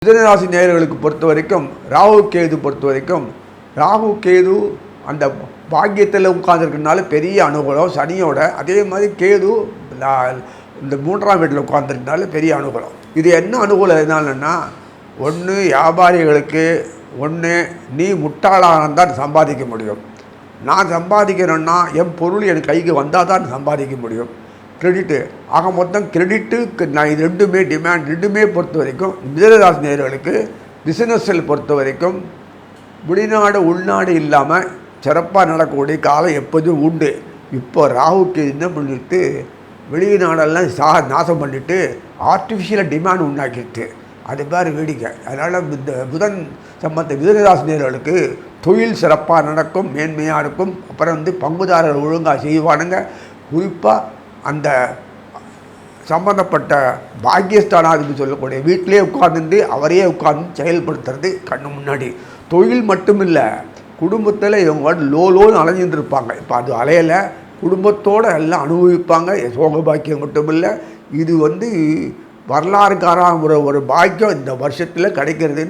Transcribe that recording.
மிதுனராசி நேயர்களுக்கு பொறுத்த வரைக்கும் ராகு கேது பொறுத்த வரைக்கும் ராகு கேது அந்த பாக்கியத்தில் உட்கார்ந்துருக்கனால பெரிய அனுகூலம் சனியோட. அதே மாதிரி கேது இந்த 3ஆம் வீட்டில் உட்கார்ந்துருக்கனால பெரிய அனுகூலம். இது என்ன அனுகூலம் எதனாலன்னா, ஒன்று வியாபாரிகளுக்கு, ஒன்று நீ முட்டாளாக தான் சம்பாதிக்க முடியும். நான் சம்பாதிக்கிறேன்னா என் பொருள் என் கைக்கு வந்தால் தான் சம்பாதிக்க முடியும். கிரெடிட்டு ஆக மொத்தம் கிரெடிட்டு நான் இது ரெண்டுமே டிமாண்ட் ரெண்டுமே பொறுத்த வரைக்கும் மிதுனராசி நேயர்களுக்கு பிஸ்னஸில் பொறுத்த வரைக்கும் வெளிநாடு உள்நாடு இல்லாமல் சிறப்பாக நடக்கக்கூடிய காலம் எப்போதும் உண்டு. இப்போ ராகுக்கு என்ன பண்ணிட்டு வெளிநாடெல்லாம் நாசம் பண்ணிவிட்டு ஆர்டிஃபிஷியலாக டிமாண்ட் உண்டாக்கிட்டு அது மாதிரி வேடிக்கை. அதனால் இந்த புதன் சம்பந்த மிதுனராசி நேயர்களுக்கு தொழில் சிறப்பாக நடக்கும், மேன்மையாக இருக்கும். அப்புறம் பங்குதாரர்கள் ஒழுங்காக செய்வானுங்க. குறிப்பாக அந்த சம்பந்தப்பட்ட பாக்கியஸ்தானாதிபதி சொல்லக்கூடிய வீட்டிலே உட்கார்ந்து அவரையே உட்கார்ந்து செயல்படுத்துறது கண்ணு முன்னாடி. தொழில் மட்டும் இல்லை, குடும்பத்தில் இவங்க லோன்னு அலைஞ்சிட்டு இருப்பாங்க. இப்போ அது அலையலை, குடும்பத்தோடு எல்லாம் அனுபவிப்பாங்க. சோக பாக்கியம் மட்டும் இல்லை, இது வரலாறுக்கான ஒரு பாக்கியம் இந்த வருஷத்தில் கிடைக்கிறதுன்னு